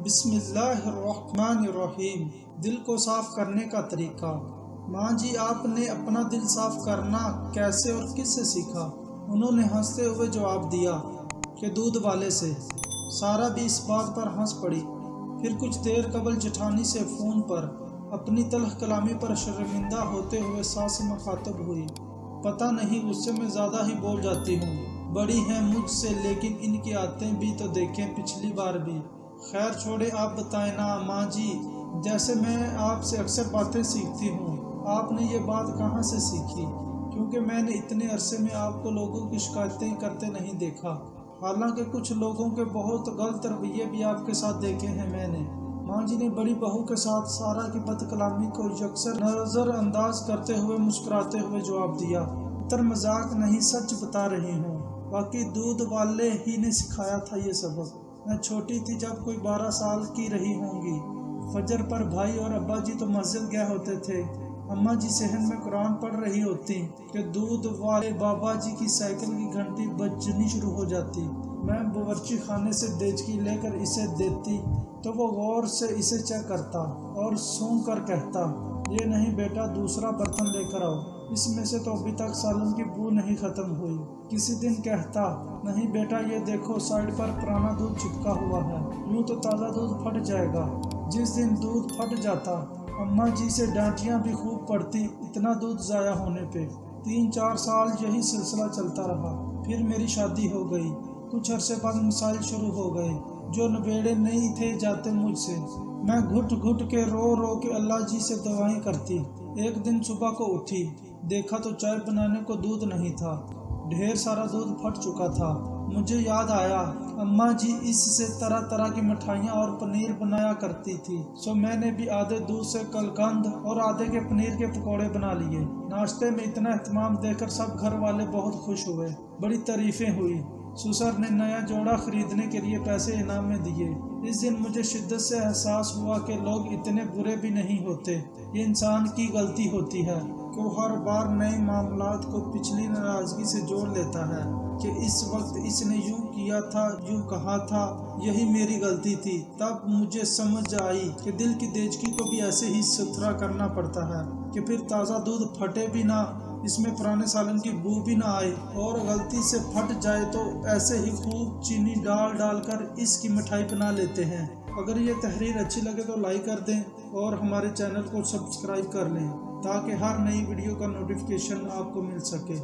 बिस्मिल्लाहिर्रहमानिर्रहीम। दिल को साफ करने का तरीका। माँ जी, आपने अपना दिल साफ करना कैसे और किससे सीखा? उन्होंने हंसते हुए जवाब दिया कि दूध वाले से। सारा भी इस बात पर हंस पड़ी। फिर कुछ देर कबल जेठानी से फ़ोन पर अपनी तल्ख कलामी पर शर्मिंदा होते हुए सास मुखातब हुई। पता नहीं, उससे मैं ज़्यादा ही बोल जाती हूँ। बड़ी हैं मुझसे, लेकिन इनकी आदतें भी तो देखें पिछली बार भी। खैर छोड़े, आप बताएं ना माँ जी, जैसे मैं आपसे अक्सर बातें सीखती हूँ, आपने ये बात कहाँ से सीखी? क्योंकि मैंने इतने अरसे में आपको लोगों की शिकायतें करते नहीं देखा। हालांकि कुछ लोगों के बहुत गलत रवैये भी आपके साथ देखे हैं मैंने। माँ जी ने बड़ी बहू के साथ सारा की बदकलामी को यकसर नज़रअंदाज करते हुए मुस्कुराते हुए जवाब दिया, इतर मजाक नहीं, सच बता रही हूँ। बाकी दूध वाले ही ने सिखाया था ये सबक। मैं छोटी थी जब कोई 12 साल की रही होंगी। फजर पर भाई और अब्बा जी तो मस्जिद गए होते थे। अम्मा जी सहन में कुरान पढ़ रही होती कि दूध वाले बाबा जी की साइकिल की घंटी बजनी शुरू हो जाती। मैं बावर्ची खाने से देचकी लेकर इसे देती तो वो गौर से इसे चेक करता और सूंघ कर कहता, ये नहीं बेटा, दूसरा बर्तन लेकर आओ, इसमें से तो अभी तक सालन की बू नहीं खत्म हुई। किसी दिन कहता, नहीं बेटा, ये देखो साइड पर पुराना दूध चिपका हुआ है, यूँ तो ताज़ा दूध फट जाएगा। जिस दिन दूध फट जाता, अम्मा जी से डांटियाँ भी खूब पड़ती इतना दूध ज़ाया होने पे। 3-4 साल यही सिलसिला चलता रहा। फिर मेरी शादी हो गई। कुछ अरसे बाद मसाइल शुरू हो गए जो नबेड़े नहीं थे जाते मुझसे। मैं घुट घुट के रो के अल्लाह जी से दुआएं करती। एक दिन सुबह को उठी, देखा तो चाय बनाने को दूध नहीं था, ढेर सारा दूध फट चुका था। मुझे याद आया, अम्मा जी इससे तरह तरह की मिठाइयाँ और पनीर बनाया करती थी। सो मैंने भी आधे दूध से कलकंद और आधे के पनीर के पकौड़े बना लिए। नाश्ते में इतना एहतमाम देखकर सब घर वाले बहुत खुश हुए, बड़ी तारीफें हुई। ससुर ने नया जोड़ा खरीदने के लिए पैसे इनाम में दिए। इस दिन मुझे शिद्दत से एहसास हुआ कि लोग इतने बुरे भी नहीं होते, ये इंसान की गलती होती है कि वो हर बार नए मामलात को पिछली नाराज़गी से जोड़ लेता है कि इस वक्त इसने यूँ किया था, यूँ कहा था, यही मेरी गलती थी। तब मुझे समझ आई कि दिल की देचकी को भी ऐसे ही सुथरा करना पड़ता है कि फिर ताज़ा दूध फटे भी ना, इसमें पुराने सालन की बू भी ना आए, और गलती से फट जाए तो ऐसे ही खूब चीनी डाल कर इसकी मिठाई बना लेते हैं। अगर ये तहरीर अच्छी लगे तो लाइक कर दें और हमारे चैनल को सब्सक्राइब कर लें ताकि हर नई वीडियो का नोटिफिकेशन आपको मिल सके।